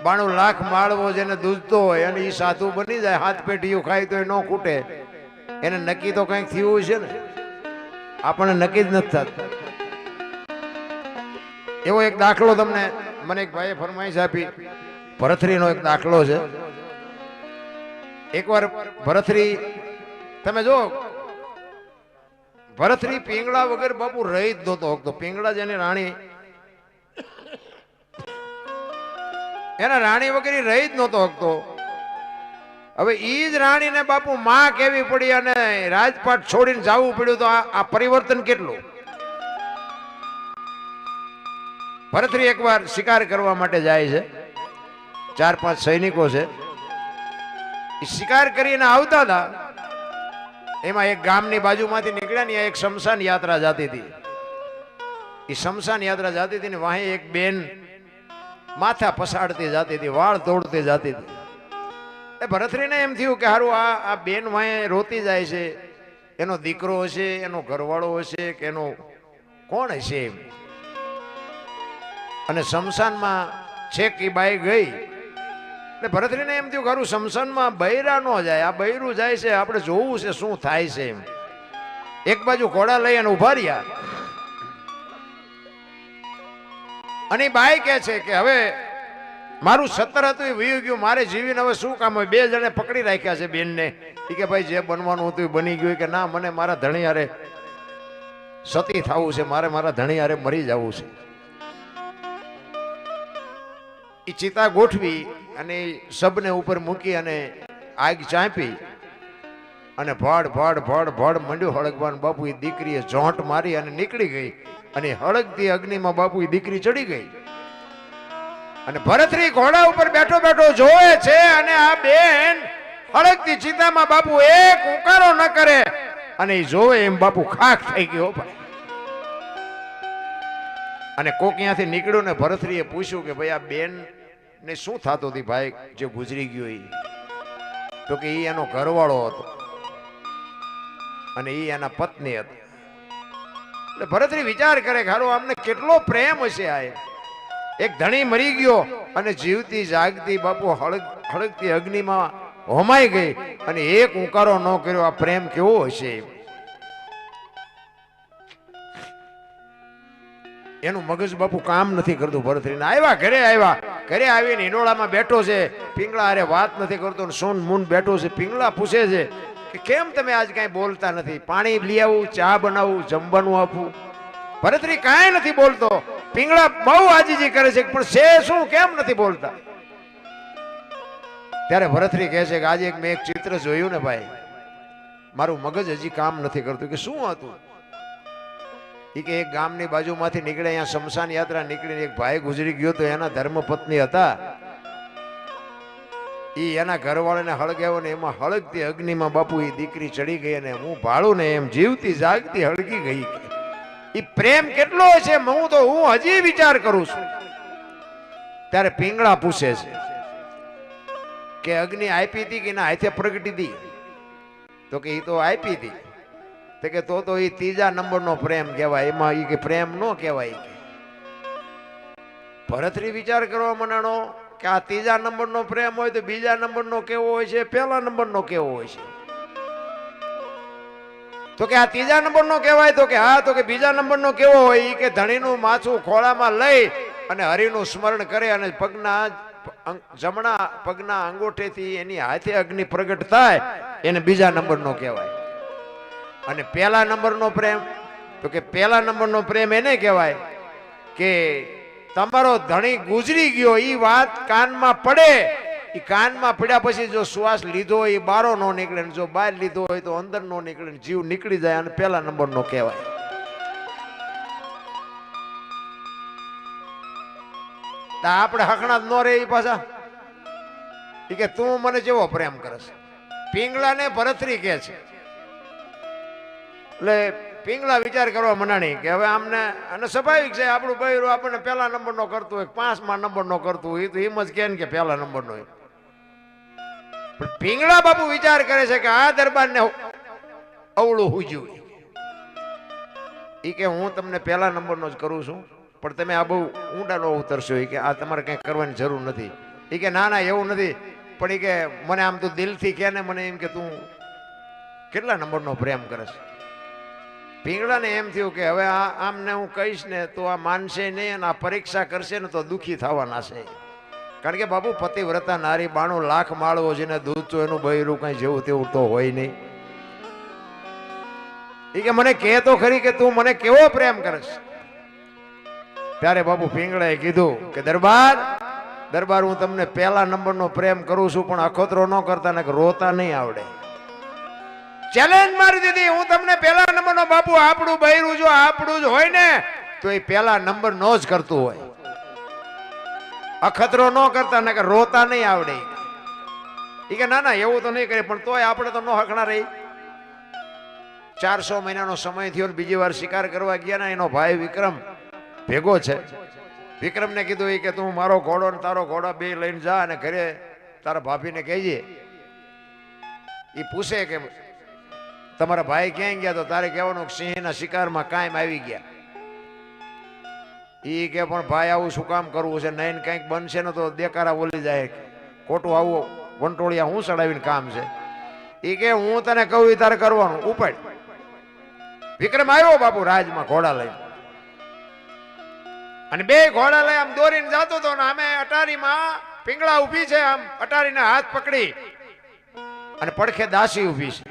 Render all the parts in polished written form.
92 લાખ માળવો જેને દૂધતો હોય અને એ સાધુ બની જાય, હાથ પેટીયું ખાય તો એ ન ખૂટે, એને નક્કી તો કંઈક થયું છે ને, આપણને નક્કી જ નથી થતું. એવો એક દાખલો તમને મને એક ભાઈએ ફરમાઈશ આપી, ભરથરીનો એક દાખલો છે. એકવાર ભરથરી, તમે જો ભરથરી પિંગળા વગર બાપુ રહી જ નહોતો હકતો. પિંગળા જેની રાણી, એના રાણી વગર રહી જ નહોતો હકતો. હવે ઈ જ રાણીને બાપુ માં કેવી પડી અને રાજપાટ છોડીને જવું પડ્યું, તો આ પરિવર્તન કેટલું. ભરથરી એકવાર શિકાર કરવા માટે જાય છે, 4-5 સૈનિકો છે, શિકાર કરીને આવતા હતા. એમાં એક ગામની બાજુમાંથી નીકળ્યા ને એક શમશાન યાત્રા જતી હતી. એ શમશાન યાત્રા જતી હતી ને વાહે એક બેન માથા પસાડતી જતી હતી, વાળ તોડતી જતી હતી. એ ભરથરીને એમ થયું કે હારું આ બેન વાહે રોતી જાય છે, એનો દીકરો હશે, એનો ઘરવાળો હશે કે એનો કોણ હશે એમ. અને શમશાનમાં છેક એ બાઈ ગઈ એટલે ભરથરીને એમ થયું ખરું શમશાનમાં બૈરા ન જાય, આ બૈરું જાય છે, આપણે જોવું છે શું થાય છે એમ. એક બાજુ ઘોડા લઈ અને ઉભા રહ્યા અને બાઈ કહે છે કે હવે મારું 17 હતું એ વયું ગયું, મારે જીવીને હવે શું કામ હોય. 2 જણે પકડી રાખ્યા છે બેનને. એ કે ભાઈ જે બનવાનું હતું એ બની ગયું. કે ના, મને મારા ધણી હારે સતી થવું છે, મારે મારા ધણી હારે મરી જવું છે. એ ચિતા ગોઠવી અને સબને ઉપર મૂકી અને આગ ચાંપી અને ભડ ભડ ભડ ભડ મંડ્યું હળગવાનું. બાપુ એ દીકરીએ જોંટ મારી અને નીકળી ગઈ અને હળગતી અગ્નિમાં બાપુ એ દીકરી ચડી ગઈ. અને ભરથરી ઘોડા ઉપર બેઠો બેઠો જોવે છે અને આ બેન હળગતી ચિતામાં બાપુ એક ઉકારો ન કરે અને એ જોવે એમ બાપુ ખાખ થઈ ગયો. અને કોક ત્યાંથી નીકળ્યો ને ભરથરીએ પૂછ્યું કે ભાઈ આ બેન ને શું થતું હતું ભાઈ જે ગુજરી ગયો એ. તો કે એ એનો ઘરવાળો હતો અને એ એના પત્ની હતી. એટલે ભરથરી વિચાર કરે કે હારો આમને કેટલો પ્રેમ હશે. આ એક ધણી મરી ગયો અને જીવતી જાગતી બાપુ હળગતી અગ્નિમાં હોમાઈ ગઈ અને એક ઉકારો ન કર્યો. આ પ્રેમ કેવો હશે. એનું મગજ બાપુ કામ નથી કરતું. ભરથરીને આવ્યા, ઘરે આવીને હિંડોળામાં બેઠો છે, પિંગળા હારે વાત નથી કરતો, સોન મૂન બેઠો છે. પિંગળા પૂછે છે કે કેમ તમે આજ કઈ બોલતા નથી, પાણી લઈ આવું, ચા બનાવું, જમવાનું આપું. ભરથરી કાંઈ નથી બોલતો. પિંગળા બહુ આજીજી કરે છે પણ છે શું, કેમ નથી બોલતા. ત્યારે ભરથરી કહે છે કે આજે મેં એક ચિત્ર જોયું ને ભાઈ, મારું મગજ હજી કામ નથી કરતું. કે શું હતું. એ કે એક ગામની બાજુમાંથી નીકળે, અહીંયા શમશાન યાત્રા નીકળીને એક ભાઈ ગુજરી ગયો તો એના ધર્મપત્ની હતા. એ એના ઘરવાળાને હળગાવ્યો ને એમાં હળગતી અગ્નિમાં બાપુ એ દીકરી ચડી ગઈ અને હું ભાળું ને એમ જીવતી જાગતી હળગી ગઈ. એ પ્રેમ કેટલો છે હું હજી વિચાર કરું છું. ત્યારે પિંગળા પૂછે છે કે અગ્નિ આપી હતી કે ના હાથે પ્રગટી હતી. તો કે એ તો આપી હતી. તો કે તો એ 3જા નંબરનો પ્રેમ કહેવાય, એમાં એ કે પ્રેમ ન કહેવાય. ભરથરી વિચાર કરવા મનાણો કે આ 3જા નંબરનો પ્રેમ હોય તો 2જા નંબરનો કેવો હોય છે, 1લા નંબરનો કેવો હોય છે. તો કે આ 3જા નંબરનો કહેવાય. તો કે હા. તો કે 2જા નંબરનો કેવો હોય. એ કે ધણીનું માથું ખોળામાં લઈ અને હરિનું સ્મરણ કરે અને જમણા પગના અંગૂઠેથી એની હાથે અગ્નિ પ્રગટ થાય, એને 2જા નંબરનો કહેવાય. અને 1લા નંબરનો પ્રેમ, તો કે 1લા નંબરનો પ્રેમ એને કહેવાય કે તમારો ધણી ગુજરી ગયો એ વાત કાનમાં પડે. એ કાનમાં પડ્યા પછી જો શ્વાસ લીધો હોય એ બારો ન નીકળે, જો બહાર લીધો હોય તો અંદર ન નીકળે, જીવ નીકળી જાય, અને 1લા નંબરનો કહેવાય. આપણે હકણા ન રે. એ પાછા એ કે તું મને જેવો પ્રેમ કરશ. પિંગળાને ભરથરી કે છે. એટલે પિંગળા વિચાર કરવા મનાણી કે હવે આમને, અને સ્વાભાવિક છે આપણું બૈરું આપણને 1લા નંબરનો કરતું હોય, 5મા નંબરનો કરતું હોય, તો એમ જ કે 1લા નંબરનો હોય. પણ પિંગળા બાપુ વિચાર કરે છે કે આ દરબારને અવળું હુજ્યું. એ કે હું તમને 1લા નંબરનો જ કરું છું, પણ તમે આ બહુ ઊંડા ન ઉતરશો. કે આ તમારે કંઈ કરવાની જરૂર નથી. એ કે ના ના એવું નથી, પણ એ કે મને આમ તું દિલથી કે ને મને એમ કે તું કેટલા નંબરનો પ્રેમ કરે છે. પીંગળાને એમ થયું કે હવે આમને હું કહીશ ને તો આ માનશે નહીં અને આ પરીક્ષા કરશે ને તો દુઃખી થવાના છે. કારણ કે બાપુ પતિવ્રતા નારી 92 લાખ માળવો જેને દૂધ તો એનું બૈરું કઈ જેવું તેવું તો હોય નહીં. એ કે મને કહે તો ખરી કે તું મને કેવો પ્રેમ કરે છે. ત્યારે બાપુ પીંગળાએ કીધું કે દરબાર હું તમને પહેલા નંબરનો પ્રેમ કરું છું, પણ અખતરો ન કરતા ને રોતા નહીં આવડે. ચેલેન્જ મારી દીધી, હું તમને પહેલા નંબરનો બાપુ આપણું બૈરું જો આપણું જ હોય ને તો એ પહેલા નંબર નો જ કરતું હોય, અખતરો ન કરતા ને રોતા નહીં આવડે. એ કે ના ના એવું તો નહીં કરે, પણ તોય આપણે તો ન હકણા રહી. 400 મહિનાનો સમય થયો, બીજી વાર શિકાર કરવા ગયા ને એનો ભાઈ વિક્રમ ભેગો છે. વિક્રમને કીધું એ કે તું મારો ઘોડો ને તારો ઘોડો બે લઈને જા અને ઘરે તારા ભાભીને કહેજે. એ પૂછે કે તમારા ભાઈ ક્યાં ગયા, તો તારે કહેવાનું સિંહના શિકારમાં કાયમ આવી ગયા. એ કે પણ ભાઈ આવું શું કામ કરવું છે, નહીં કંઈક બનશે ને તો દેકારા બોલી જાય, ખોટું આવું વંટોળિયા હું ચડાવીને કામ છે. એ કે હું તને કહું એ તારે કરવાનું, ઉપાડ. વિક્રમ આવ્યો બાપુ રાજમાં ઘોડા લઈને, અને બે ઘોડા લઈ આમ દોરીને જતો હતો ને આમે અટારીમાં પીંગળા ઊભી છે, આમ અટારીના હાથ પકડી અને પડખે દાસી ઊભી છે.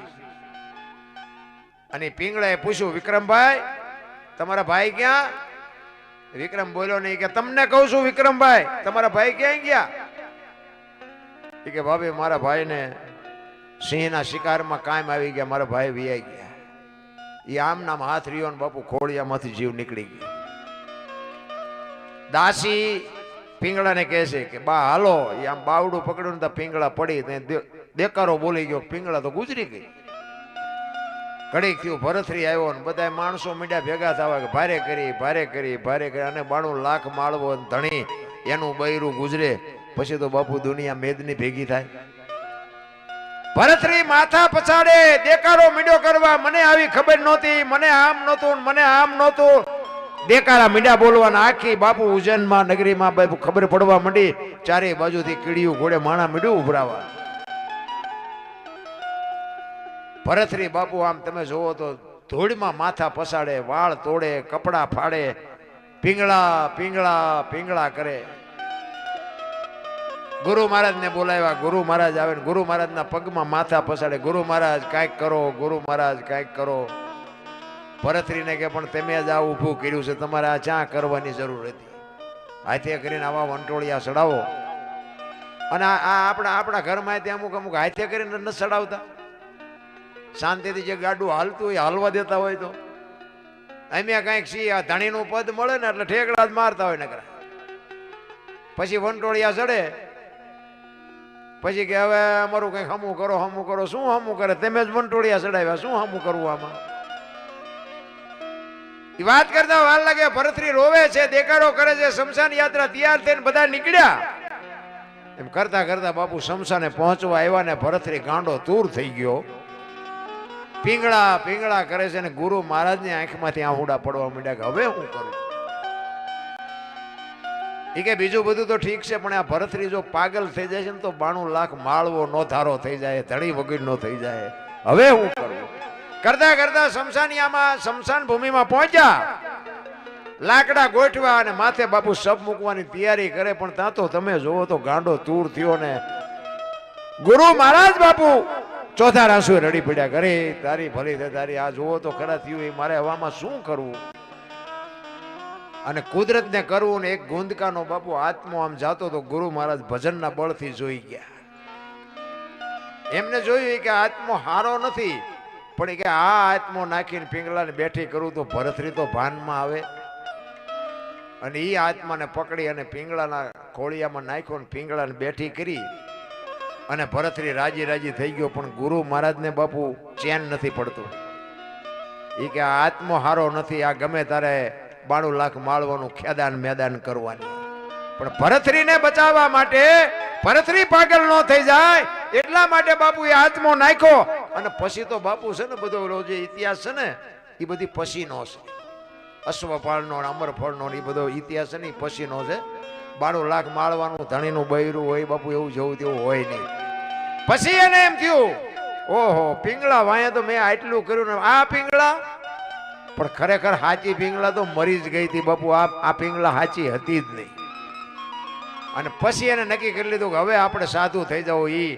અને પીંગળાએ પૂછ્યું વિક્રમભાઈ તમારા ભાઈ ક્યાં? વિક્રમ બોલ્યો નહીં કે તમને કહું છું વિક્રમભાઈ તમારા ભાઈ ક્યાં ગયા? એ કે ભાભી મારા ભાઈને સિંહના શિકારમાં કાયમ આવી ગયા, મારા ભાઈ વિયાઈ ગયા. એ આમ નામ હાથ રહ્યો ને બાપુ ખોડિયામાંથી જીવ નીકળી ગયો. દાસી પીંગળાને કહે છે કે બા હાલો. એ આમ બાવડું પકડ્યું ને પીંગળા પડી, દેકારો બોલી ગયો, પીંગળા તો ગુજરી ગઈ. ઘડીક થયું ભરથરી આવ્યો ને બધા માણસો મીડિયા ભેગા થવા કે ભારે કરી અને 92 લાખ માળવો ધણી એનું બૈરું ગુજરે પછી તો બાપુ દુનિયા મેદની ભેગી થાય. ભરથરી માથા પછાડે દેકારો મીડિયો કરવા, મને આવી ખબર નહોતી, મને આમ નહોતું. દેકારા મીડિયા બોલવાના, આખી બાપુ ઉજ્જૈનમાં નગરીમાં બાપુ ખબર પડવા માંડી. ચારે બાજુથી કીડીયું ઘોડે માણા મીડિયું ઉભરાવા. ભરથરી બાપુ આમ તમે જોવો તો ધૂળમાં માથા પસાડે, વાળ તોડે, કપડા ફાડે, પીંગળા કરે. ગુરુ મહારાજ ને બોલાવ્યા. ગુરુ મહારાજ આવે ને ગુરુ મહારાજના પગમાં માથા પસાડે, ગુરુ મહારાજ કાંઈક કરો, ગુરુ મહારાજ કાંઈક કરો. ભરથરીને કે પણ તમે જ આ ઊભું કર્યું છે, તમારે આ ચા કરવાની જરૂર હતી. હાથે કરીને આવા વંટોળિયા ચડાવો. અને આ આપણા ઘરમાં અમુક હાથે કરીને ન ચડાવતા, શાંતિથી જે ગાડું હાલતું હોય હાલવા દેતા હોય. તો અમે કઈક સી આ ધણીનું પદ મળે ને એટલે ઠેકડા જ મારતા હોય નકરા. પછી વંટોળિયા ચડે, પછી કે હવે અમારું કઈક હમું કરો. શું હમું કરે? તમે જ વંટોળિયા ચડાવ્યા, શું હમું કરવું આમાં? એ વાત કરતા વાર લાગે. ભરથરી રોવે છે, દેકારો કરે છે. શમશાન યાત્રા તૈયાર થઈને બધા નીકળ્યા. એમ કરતા બાપુ શમશાને પહોંચવા આવ્યા ને ભરથરી ગાંડો તૂર થઈ ગયો. પીંગળા કરે છે ને ગુરુ મહારાજની આંખમાંથી આહુડા પડવા માંડ્યા કે હવે હું કરું? એ કે બીજું બધું તો ઠીક છે, પણ આ ભરથરી જો પાગલ થઈ જાય છે ને તો 92 લાખ માળવો નો ધારો થઈ જાય, ધણી વગર નો થઈ જાય. હવે હું કરું? કરતા શમશાન ભૂમિમાં પહોંચ્યા. લાકડા ગોઠવા અને માથે બાપુ સબ મૂકવાની તૈયારી કરે, પણ ત્યાં તો તમે જોવો તો ગાંડો તૂર થયો ને ગુરુ મહારાજ બાપુ ચોથા રાસુએ રડી પડ્યા. કરે તારી ભલી છે તારી, આ જોવો તો ખરા થયું, એ મારે હવામાં શું કરવું? અને કુદરતને કરવું ને એક ગુંદકાનો બાપુ આત્મો આમ જાતો તો ગુરુ મહારાજ ભજનના બળથી જોઈ ગયા. એમને જોયું કે આત્મો હારો નથી, પણ કે આ આત્મો નાખીને પીંગળાને બેઠી કરું તો ભરથરી તો ભાનમાં આવે. અને એ આત્માને પકડી અને પીંગળાના ખોળિયામાં નાખ્યો ને પીંગળાને બેઠી કરી અને ભરથરી રાજી થઈ ગયો. પણ ગુરુ મહારાજને બાપુ ચેન નથી પડતું. એ કે આ આત્મો હારો નથી, આ ગમે તારે 92 લાખ માળવાનું ખેદાન મેદાન કરવાની. પણ ભરથરીને બચાવવા માટે, ભરથરી પાગલ ન થઈ જાય એટલા માટે બાપુ એ આત્મો નાખ્યો. અને પછી તો બાપુ છે ને બધો જે ઇતિહાસ છે ને એ બધી પછીનો છે. અશ્વપાળનો, અમરફળનો એ બધો ઇતિહાસ છે ને એ પછીનો છે. 12 લાખ માળવાનું ધણીનું બૈરું હોય બાપુ, એવું જવું તેવું હોય નહીં. પછી એને એમ થયું, ઓહો પિંગળા વાયા તો મેં આટલું કર્યું ને આ પિંગળા, પણ ખરેખર હાચી પિંગળા તો મરી જ ગઈ હતી બાપુ. આ પિંગળા હાચી હતી જ નહીં. અને પછી એને નક્કી કરી લીધું કે હવે આપણે સાધુ થઈ જવું. ઈ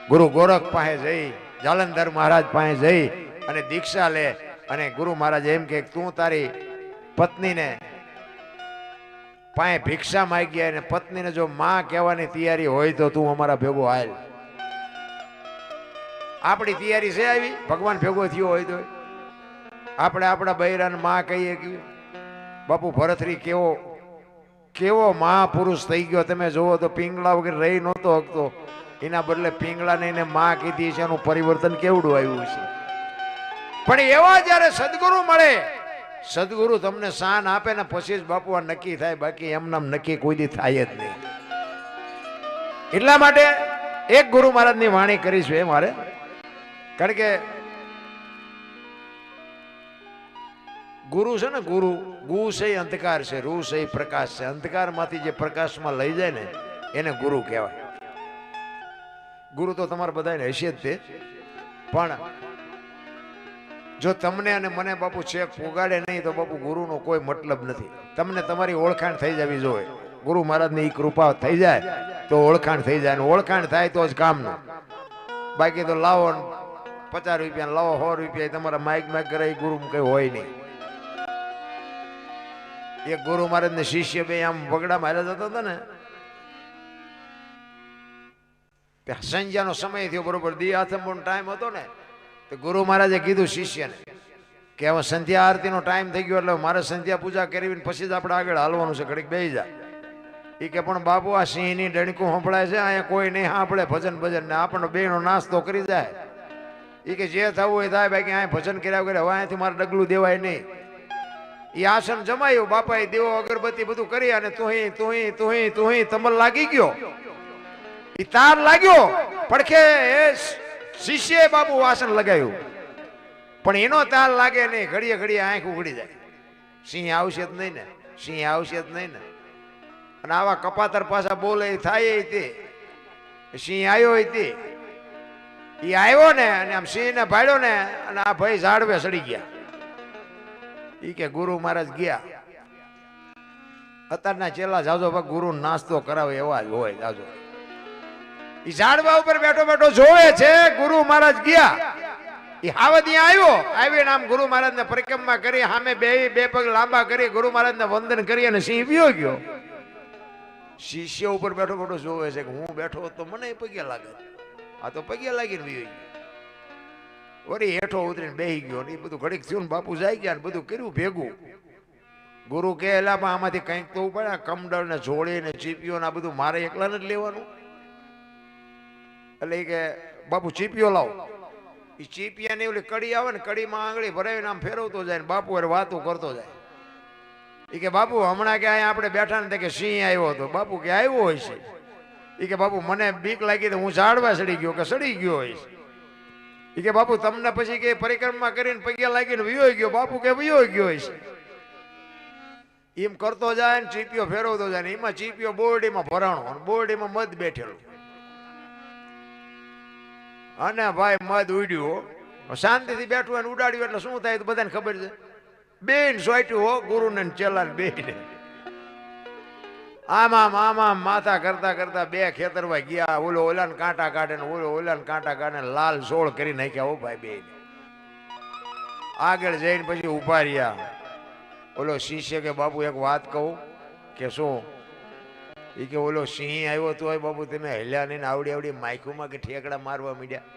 ગુરુ ગોરખ પાસે જઈ, જાલંધર મહારાજ પાસે જઈ અને દીક્ષા લે. અને ગુરુ મહારાજ એમ કે તું તારી પત્નીને પાસે ભિક્ષા માંગી, અને પત્નીને જો માં કહેવાની તૈયારી હોય તો તું અમારા ભેગો હાલ. આપણી તૈયારી છે આવી? ભગવાન ભેગો થયો હોય તો આપણે આપણા બૈરાને માં કહીએ કે બાપુ ભરતરી કેવો મહાપુરુષ થઈ ગયો. તમે જુઓ તો પિંગળા વગર રહી નહોતો હકતો, એના બદલે પિંગળાને એને માં કીધી છે. એનું પરિવર્તન કેવડું આવ્યું છે. પણ એવા જયારે સદગુરુ મળે, સદગુરુ તમને શાન આપે ને પછી જ બાપુ આ નક્કી થાય, બાકી એમનામ નક્કી કોઈ દી થાય જ નહીં. એટલા માટે એક ગુરુ મહારાજની વાણી કરીશું એ મારે, કારણ કે ગુરુ છે ને, ગુ છે અંધકાર છે, રૂ છે પ્રકાશ છે. અંધકારમાંથી જે પ્રકાશમાં લઈ જાય ને એને ગુરુ કહેવાય. ગુરુ તો તમારે બધાને હશે જ તે, પણ જો તમને અને મને બાપુ છેક પોગાડે નહીં તો બાપુ ગુરુનો કોઈ મતલબ નથી. તમને તમારી ઓળખાણ થઈ જવી જોઈએ. ગુરુ મહારાજની ઈ કૃપા થઈ જાય તો ઓળખાણ થઈ જાય, અને ઓળખાણ થાય તો જ કામનું. બાકી તો લાવો 50 રૂપિયા લાવો 100 રૂપિયા તમારા માઇક કરે, ગુરુ કઈ હોય નહીં. એક ગુરુ મહારાજ ને શિષ્ય બે આમ વગડા માર્યા જતા હતા ને, સંજ્ઞાનો સમય થયો, બરોબર દી આથમવાનો ટાઈમ હતો ને, તો ગુરુ મહારાજે કીધું શિષ્યને કે હવે સંધ્યા આરતીનો ટાઈમ થઈ ગયો, એટલે મારે સંધ્યા પૂજા કરવી પછી જ આપણે આગળ હાલવાનું છે, ઘડીક બેસી જા. એ કે પણ બાપુ આ સિંહની ડણકું સંભળાય છે, અહીંયા કોઈ નહીં સાંભળે ભજન ભજન ને આપણને બેનો નાસ્તો કરી જાય. એ કે જે થવું એ થાય, બાકી અહીંયા ભજન કર્યા વગર હવે અહીંયાથી મારે ડગલું દેવાય નહીં. એ આસન જમાયું, બાપાએ દેવો અગરબત્તી બધું કરી, અને તુહી તમલ લાગી ગયો. એ તાર લાગ્યો પડખે શિષ્યએ બાપુ આસન લગાવ્યું, પણ એનો તાર લાગે નહીં. ઘડીએ ઘડીએ આંખ ઉઘડી જાય. સિંહ આવશે જ નહીં ને, સિંહ આવશે જ નહીં ને. અને આવા કપાતર પાછા બોલે થાય તે. સિંહ આવ્યો તે, એ આવ્યો ને અને આમ સિંહ ને ભાડ્યો ને, અને આ ભાઈ ઝાડવે સડી ગયા. ઈ કે ગુરુ મહારાજ ગયા. અત્યારના ચેલા જાજો ભાગ ગુરુ નાસ્તો કરાવે એવા જ હોય જાજો. ઈ ઝાડવા ઉપર બેઠો બેઠો જોવે છે, ગુરુ મહારાજ ગયા. ઈ હાવદ આવ્યો, આવીને આમ ગુરુ મહારાજ ને પરિક્રમા કરી, સામે બે પગ લાંબા કરી ગુરુ મહારાજ ને વંદન કરી, અને સિંહ વિયો ગયો. શિષ્ય ઉપર બેઠો બેઠો જોવે છે કે હું બેઠો તો મને પગે લાગે, આ તો પગે લાગીને વિયો ગયો. વળી હેઠો ઉતરીને બેસી ગયો. ને એ બધું ઘડીક થયું ને બાપુ જાય ગયા ને બધું કર્યું ભેગું. ગુરુ કે એલામાં આમાંથી કંઈક તો પડે, કમડળ ને જોડી ને ચીપીઓ ને આ બધું મારે એકલાને જ લેવાનું. એટલે કે બાપુ ચીપીઓ લાવો. એ ચીપિયા ની ઓલી કડી આવે ને, કડીમાં આંગળી ભરાવીને આમ ફેરવતો જાય ને બાપુ અરે વાતો કરતો જાય. એ કે બાપુ હમણાં કે અહીંયા આપણે બેઠા ને કે સિંહ આવ્યો હતો. બાપુ કે આવ્યો હોય છે. એ કે બાપુ મને બીક લાગી તો હું ઝાડવા સડી ગયો કે સડી ગયો હોય છે. એ કે બાપુ તમને પછી કે પરિક્રમા કરીને પગે લાગીને વિયો ગયો. બાપુ કે વિયો ગયો હોય છે. એમ કરતો જાય ને ચીપીઓ ફેરવતો જાય ને, એમાં ચીપીઓ બોરડીમાં ભરાણો, બોરડીમાં મધ બેઠેલો. અને ભાઈ મધ ઉડ્યું, શાંતિથી બેઠું અને ઉડાડ્યું એટલે શું થાય તો બધાને ખબર છે. બેન સોટ્યું હો ગુરુ ને ચેલા ને બેને. આમાં માથા કરતા કરતા બે ખેતરમાં ગયા. ઓલો ઓલાને કાંટા કાઢે ને ઓલો ઓલાને કાંટા કાઢે, લાલ સોળ કરી નાખ્યા. ઓ ભાઈ બે આગળ જઈને પછી ઉભા રહ્યા. ઓલો શિષ્ય કે બાપુ એક વાત કહું. કે શું? એ કે ઓલો સિંહ આવ્યો તો હોય બાપુ તમે હેલ્યા નહીં, આવડી આવડી માઇકુમાં કે ઠેકડા મારવા માંડ્યા.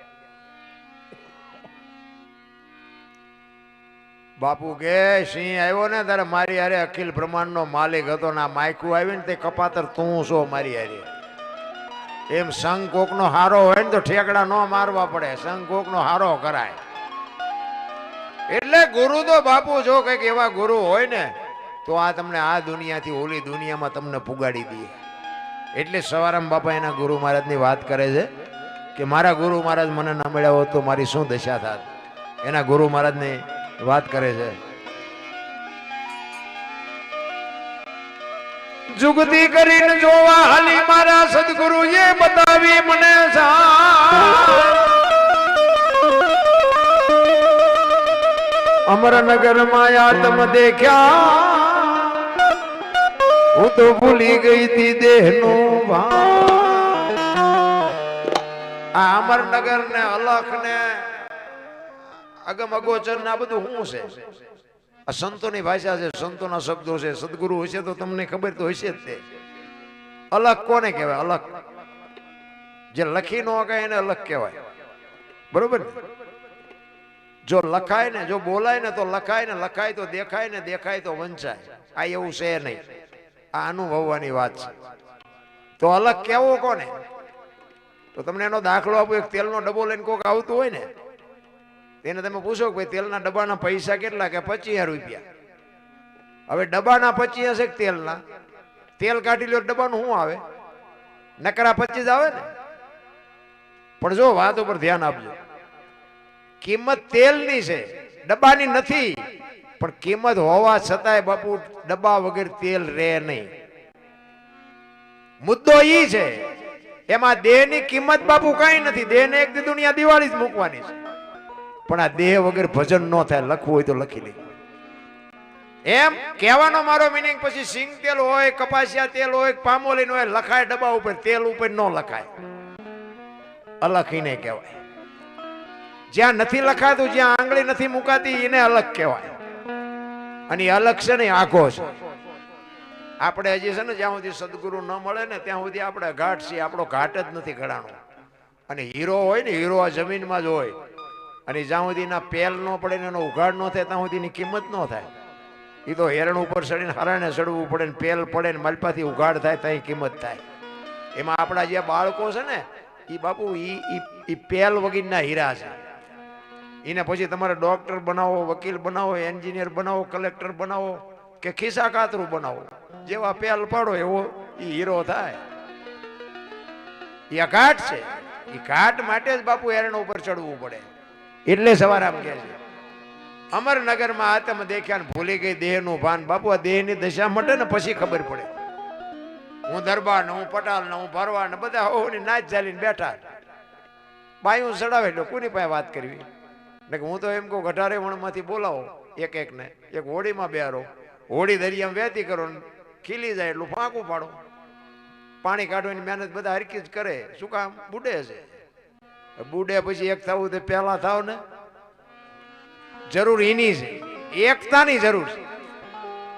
બાપુ કે સિંહ આવ્યો ને તારે મારી હારે અખિલ બ્રહ્માંડ નો માલિક હતો ને, માયકું આવી ને તે કપાતર તું છો મારી હારે. એમ સંગ કોક નો હારો હોય ને તો ઠેકડા ન મારવા પડે, સંગ કોક નો હારો કરાય. એટલે ગુરુ તો બાપુ જો કઈક એવા ગુરુ હોય ને તો આ તમને આ દુનિયાથી ઓલી દુનિયામાં તમને પુગાડી દે. એટલે સવારામ બાપા એના ગુરુ મહારાજ ની વાત કરે છે કે મારા ગુરુ મહારાજ મને ન મળ્યા હોત તો મારી શું દશા થાત. એના ગુરુ મહારાજ ની વાત કરે છે. જુગતી કરીને જોવા હાલી મારા સદગુરુએ બતાવી મને અમરનગર માં આત્મ દેખ્યા હું તો ભૂલી ગઈ હતી દેહનું ભાન આ અમરનગર ને અલખ ને અગમ અગોચર ને આ બધું શું છે આ સંતોની ભાષા છે સંતોના શબ્દો છે સદગુરુ હશે તો તમને ખબર તો હશે જ તે અલગ કોને કહેવાય અલગ જે લખી નો કહે એને અલગ કહેવાય બરોબર જો લખાય ને જો બોલાય ને તો લખાય ને લખાય તો દેખાય ને દેખાય તો વંચાય આ એવું છે નહીં આ અનુભવવાની વાત છે તો અલગ કેવો કોને તો તમને એનો દાખલો આપો એક તેલનો ડબ્બો લઈને કોક આવતું હોય ને તેને તમે પૂછો કે ભાઈ તેલના ડબ્બાના પૈસા કેટલા કે 25 રૂપિયા હવે ડબ્બાના 25 હશે તેલના તેલ કાઢી લો ડબ્બાનું શું આવે નકરા 25 આવે ને પણ જો વાત ઉપર ધ્યાન આપજો કિંમત તેલની છે ડબ્બાની નથી પણ કિંમત હોવા છતાંય બાપુ ડબ્બા વગર તેલ રહે નહીં મુદ્દો ઈ છે એમાં દેહની કિંમત બાપુ કઈ નથી દેહને એક દી દુનિયા દિવાળી જ મૂકવાની છે પણ આ દેહ વગર ભજન ન થાય લખવું હોય તો લખી લે એમ કહેવાનો મારો મીનિંગ પછી સિંગ તેલ હોય કપાસિયા તેલ હોય પામોલીન હોય લખાય ડબ્બા ઉપર તેલ ઉપર ન લખાય અલખીને કહેવાય જ્યાં નથી લખાતું જ્યાં આંગળી નથી મુકાતી એને અલગ કહેવાય અને અલગ છે ને આખો છે આપણે હજી છે ને જ્યાં સુધી સદગુરુ ન મળે ને ત્યાં સુધી આપણે ઘાટ છીએ આપણો ઘાટ જ નથી ઘડાણો અને હીરો હોય ને હીરો આ જમીનમાં જ હોય અને જ્યાં સુધી એના પેલ ન પડે ને એનો ઉઘાડ ન થાય ત્યાં સુધી એની કિંમત ન થાય એ તો હેરણ ઉપર ચડીને હરાણે ચડવું પડે ને પેલ પડે ને માલપાથી ઉઘાડ થાય ત્યાં કિંમત થાય એમાં આપણા જે બાળકો છે ને એ બાપુ ઈ પેલ વગરના હીરા છે એને પછી તમારે ડોક્ટર બનાવો વકીલ બનાવો એન્જિનિયર બનાવો કલેક્ટર બનાવો કે ખિસ્સા કાતરું બનાવો જેવા પેલ પાડો એવો એ હીરો થાય એ ઘાટ છે એ ઘાટ માટે જ બાપુ હેરણ ઉપર ચડવું પડે એટલે સવાર આમ કે છે અમરનગરમાં આત્મ દેખ્યા ને ભૂલી ગઈ દેહનું ભાન બાપુ આ દેહની દશા મટે ને પછી ખબર પડે હું દરબાર ને હું પટાલ ને હું ભરવા ને બધા હોની નાચ ચાલીને બેઠા બાયું ચડાવે એટલે કોની પાસે વાત કરવી હું તો એમ કહું ગઢારે વણમાંથી બોલાવો એક એક ને એક હોડીમાં બેહારો હોડી દરિયામાં વહેતી કરો ખીલી જાય એટલું ફાંકું પાડો પાણી કાઢવાની મહેનત બધા હરકી જ કરે શું કામ બુડે છે બુડે પછી એક થવું તે પહેલા થાવ ને જરૂર એની છે એકતાની જરૂર છે